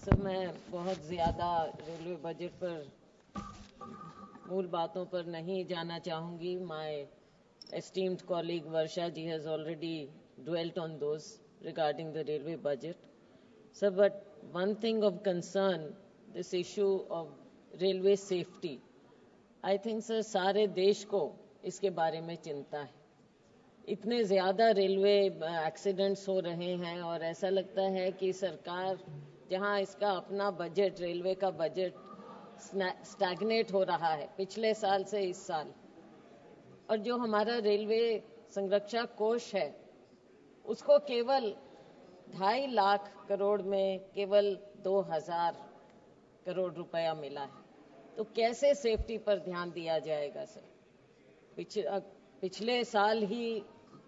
Sir, मैं बहुत ज़्यादा रेलवे बजट पर मूल बातों पर नहीं जाना चाहूँगी. My esteemed colleague Varsha ji has already dwelt on those regarding the railway budget. Sir, but one thing of concern, this issue of railway safety. I think sir सारे देश को इसके बारे में चिंता है. इतने ज़्यादा रेलवे एक्सीडेंट्स हो रहे हैं और ऐसा लगता है कि सरकार जहां इसका अपना बजट, रेलवे का बजट स्टैग्नेट हो रहा है पिछले साल से इस साल, और जो हमारा रेलवे संरक्षा कोष है उसको केवल 2.5 लाख करोड़ में केवल 2,000 करोड़ रुपया मिला है. तो कैसे सेफ्टी पर ध्यान दिया जाएगा सर? पिछले साल ही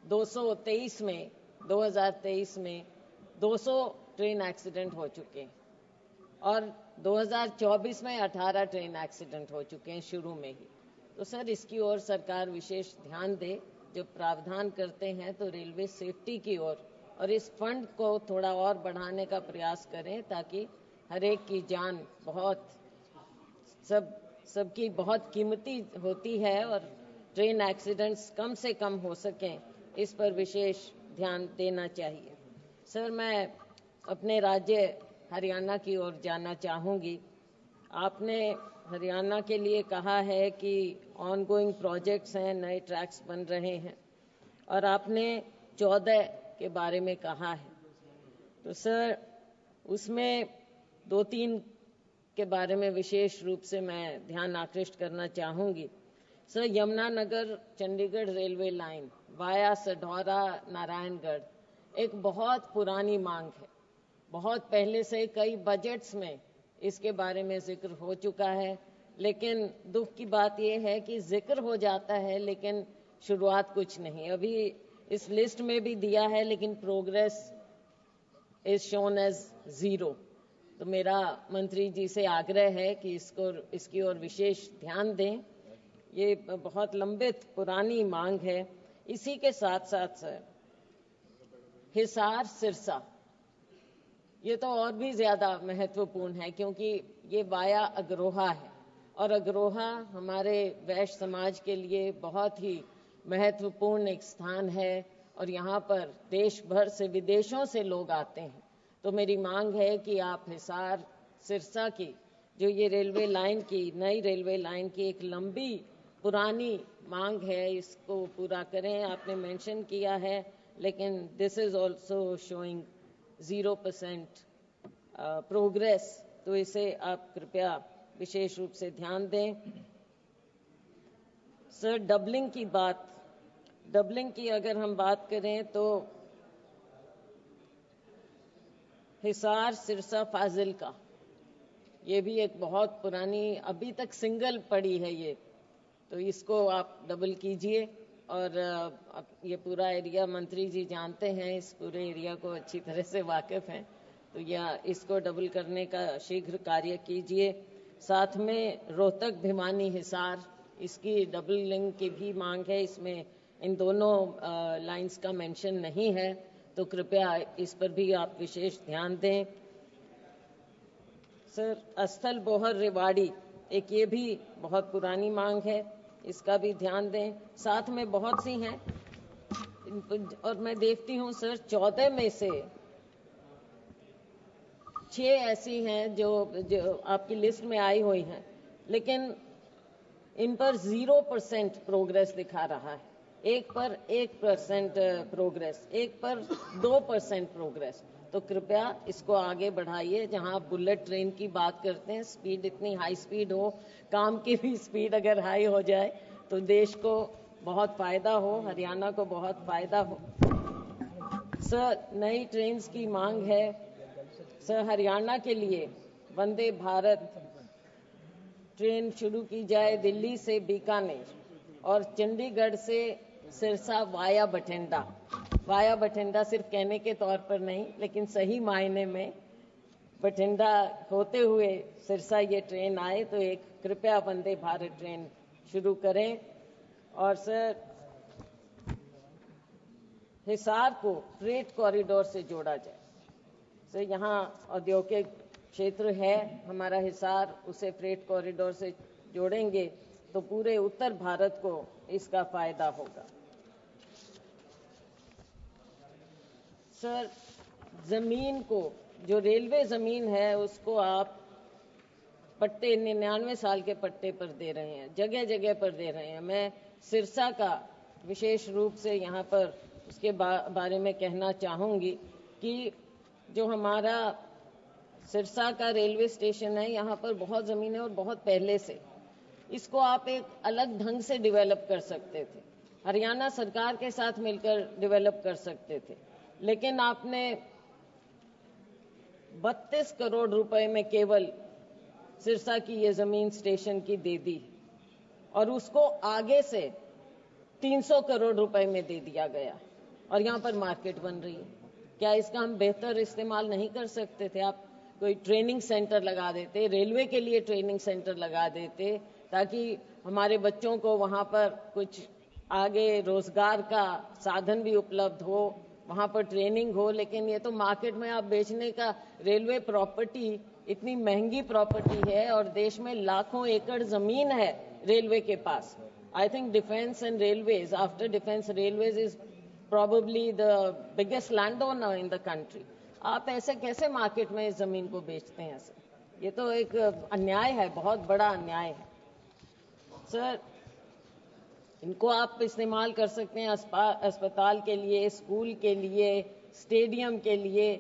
2023 में 200 ट्रेन एक्सीडेंट हो चुके हैं और 2024 में 18 ट्रेन एक्सीडेंट हो चुके हैं शुरू में ही. तो सर इसकी ओर सरकार विशेष ध्यान दे. जब प्रावधान करते हैं तो रेलवे सेफ्टी की ओर और इस फंड को थोड़ा और बढ़ाने का प्रयास करें ताकि हर एक की जान सबकी बहुत कीमती होती है और ट्रेन एक्सीडेंट्स कम से कम हो सकें, इस पर विशेष ध्यान देना चाहिए. सर, मैं अपने राज्य हरियाणा की ओर जाना चाहूँगी. आपने हरियाणा के लिए कहा है कि ऑनगोइंग प्रोजेक्ट्स हैं, नए ट्रैक्स बन रहे हैं और आपने 14 के बारे में कहा है. तो सर उसमें 2-3 के बारे में विशेष रूप से मैं ध्यान आकृष्ट करना चाहूँगी. Sir, Yamunanagar Chandigarh railway line via Sadhaura Narayangarh एक बहुत पुरानी मांग है. बहुत पहले से कई बजट्स में इसके बारे में जिक्र हो चुका है, लेकिन दुख की बात यह है कि जिक्र हो जाता है लेकिन शुरुआत कुछ नहीं. अभी इस लिस्ट में भी दिया है लेकिन प्रोग्रेस इज शोन एज 0. तो मेरा मंत्री जी से आग्रह है कि इसकी ओर विशेष ध्यान दें. ये बहुत लंबित पुरानी मांग है. इसी के साथ साथ सर हिसार सिरसा ये तो और भी ज्यादा महत्वपूर्ण है क्योंकि ये वाया अग्रोहा है और अग्रोहा हमारे वैश्य समाज के लिए बहुत ही महत्वपूर्ण एक स्थान है और यहाँ पर देश भर से, विदेशों से लोग आते हैं. तो मेरी मांग है कि आप हिसार सिरसा की जो ये रेलवे लाइन की, नई रेलवे लाइन की एक लंबी पुरानी मांग है, इसको पूरा करें. आपने मेंशन किया है लेकिन this is also showing 0% progress. तो इसे आप कृपया विशेष रूप से ध्यान दें. सर, डबलिंग की अगर हम बात करें तो हिसार सिरसा फाजिल्का ये भी एक बहुत पुरानी, अभी तक सिंगल पड़ी है ये, तो इसको आप डबल कीजिए. और ये पूरा एरिया मंत्री जी जानते हैं, इस पूरे एरिया को अच्छी तरह से वाकिफ हैं, तो इसको डबल करने का शीघ्र कार्य कीजिए. साथ में रोहतक भिवानी हिसार, इसकी डबल लिंक की भी मांग है. इसमें इन दोनों लाइंस का मेंशन नहीं है, तो कृपया इस पर भी आप विशेष ध्यान दें. सर, अस्थल बोहर रेवाड़ी एक ये भी बहुत पुरानी मांग है, इसका भी ध्यान दें. साथ में बहुत सी हैं और मैं देखती हूँ सर 14 में से 6 ऐसी हैं जो आपकी लिस्ट में आई हुई हैं, लेकिन इन पर 0% प्रोग्रेस दिखा रहा है. एक पर 1% प्रोग्रेस, एक पर 2% प्रोग्रेस. तो कृपया इसको आगे बढ़ाइए. जहां आप बुलेट ट्रेन की बात करते हैं, स्पीड इतनी हाई स्पीड हो, काम की भी स्पीड अगर हाई हो जाए तो देश को बहुत फायदा हो, हरियाणा को बहुत फायदा हो. सर, नई ट्रेन की मांग है. सर, हरियाणा के लिए वंदे भारत ट्रेन शुरू की जाए दिल्ली से बीकानेर और चंडीगढ़ से सिरसा वाया बठिंडा. वाया बठिंडा सिर्फ कहने के तौर पर नहीं, लेकिन सही मायने में बठिंडा होते हुए सिरसा ये ट्रेन आए, तो एक कृपया वंदे भारत ट्रेन शुरू करें. और सर, हिसार को फ्रेट कॉरिडोर से जोड़ा जाए. सर, यहाँ औद्योगिक क्षेत्र है हमारा हिसार, उसे फ्रेट कॉरिडोर से जोड़ेंगे तो पूरे उत्तर भारत को इसका फायदा होगा। सर, जमीन को, जो रेलवे जमीन है उसको आप पट्टे 99 साल के पट्टे पर दे रहे हैं, जगह जगह पर दे रहे हैं। मैं सिरसा का विशेष रूप से यहाँ पर उसके बारे में कहना चाहूँगी कि जो हमारा सिरसा का रेलवे स्टेशन है, यहाँ पर बहुत ज़मीन है और बहुत पहले से इसको आप एक अलग ढंग से डेवलप कर सकते थे, हरियाणा सरकार के साथ मिलकर डेवलप कर सकते थे, लेकिन आपने 32 करोड़ रुपए में केवल सिरसा की ये जमीन स्टेशन की दे दी और उसको आगे से 300 करोड़ रुपए में दे दिया गया और यहाँ पर मार्केट बन रही है। क्या इसका हम बेहतर इस्तेमाल नहीं कर सकते थे? आप कोई ट्रेनिंग सेंटर लगा देते, रेलवे के लिए ट्रेनिंग सेंटर लगा देते, ताकि हमारे बच्चों को वहाँ पर कुछ आगे रोजगार का साधन भी उपलब्ध हो, वहाँ पर ट्रेनिंग हो। लेकिन ये तो मार्केट में आप बेचने का, रेलवे प्रॉपर्टी इतनी महंगी प्रॉपर्टी है और देश में लाखों एकड़ जमीन है रेलवे के पास। I think defence and railways, after defence railways is probably the biggest landowner in the country. आप ऐसे कैसे मार्केट में इस जमीन को बेचते हैं सर? ये तो एक अन्याय है, बहुत बड़ा अन्याय है सर। इनको आप इस्तेमाल कर सकते हैं अस्पताल के लिए, स्कूल के लिए, स्टेडियम के लिए,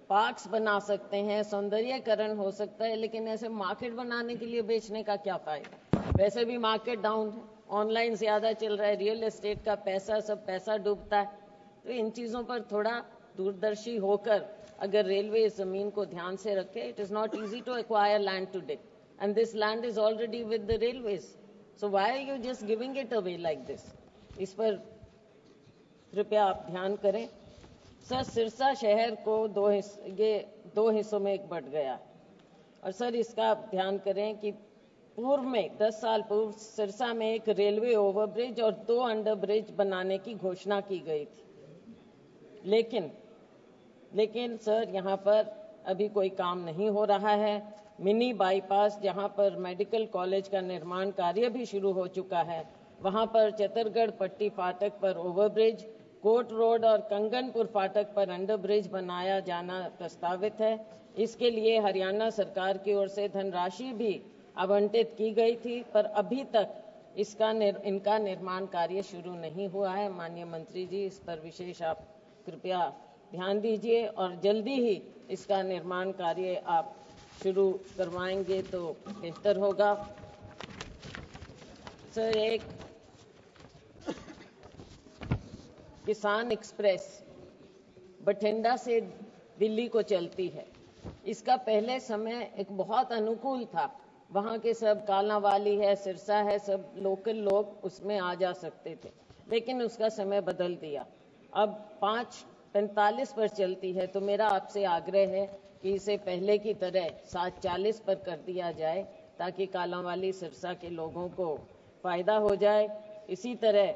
पार्क्स बना सकते हैं, सौंदर्यीकरण हो सकता है, लेकिन ऐसे मार्केट बनाने के लिए बेचने का क्या फायदा? वैसे भी मार्केट डाउन है, ऑनलाइन ज्यादा चल रहा है, रियल एस्टेट का पैसा, सब पैसा डूबता है। तो इन चीजों पर थोड़ा दूरदर्शी होकर अगर रेलवे इस जमीन को ध्यान से रखे, it is not easy to acquire land today and this land is already with the railways, so why are you just giving it away like this? इस पर कृपया आप ध्यान करें सर। सिरसा शहर को दो हिस्सों में बंट गया और सर इसका आप ध्यान करें कि पूर्व में 10 साल पूर्व सिरसा में एक रेलवे ओवरब्रिज और 2 अंडरब्रिज बनाने की घोषणा की गई थी, लेकिन सर यहाँ पर अभी कोई काम नहीं हो रहा है। मिनी बाईपास, जहाँ पर मेडिकल कॉलेज का निर्माण कार्य भी शुरू हो चुका है, वहाँ पर चित्तरगढ़ पट्टी फाटक पर ओवरब्रिज, कोट रोड और कंगनपुर फाटक पर अंडरब्रिज बनाया जाना प्रस्तावित है। इसके लिए हरियाणा सरकार की ओर से धनराशि भी आवंटित की गई थी, पर अभी तक इनका निर्माण कार्य शुरू नहीं हुआ है। माननीय मंत्री जी, इस पर विशेष आप कृपया ध्यान दीजिए और जल्दी ही इसका निर्माण कार्य आप शुरू करवाएंगे तो बेहतर होगा। सर, एक किसान एक्सप्रेस बठिंडा से दिल्ली को चलती है, इसका पहले समय एक बहुत अनुकूल था, वहाँ के सब कालांवाली है, सिरसा है, सब लोकल लोग उसमें आ जा सकते थे, लेकिन उसका समय बदल दिया, अब 5:45 पर चलती है। तो मेरा आपसे आग्रह है कि इसे पहले की तरह 7:40 पर कर दिया जाए, ताकि कालांवाली सिरसा के लोगों को फायदा हो जाए। इसी तरह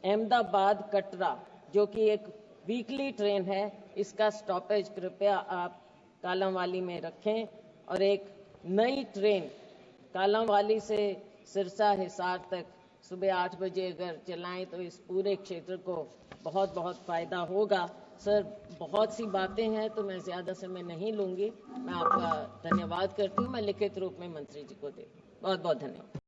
अहमदाबाद कटरा, जो कि एक वीकली ट्रेन है, इसका स्टॉपेज कृपया आप कालांवाली में रखें और एक नई ट्रेन कालांवाली से सिरसा हिसार तक सुबह 8 बजे अगर चलाएं तो इस पूरे क्षेत्र को बहुत बहुत फायदा होगा। सर, बहुत सी बातें हैं तो मैं ज़्यादा समय नहीं लूंगी। मैं आपका धन्यवाद करती हूँ। मैं लिखित रूप में मंत्री जी को दे, बहुत बहुत धन्यवाद।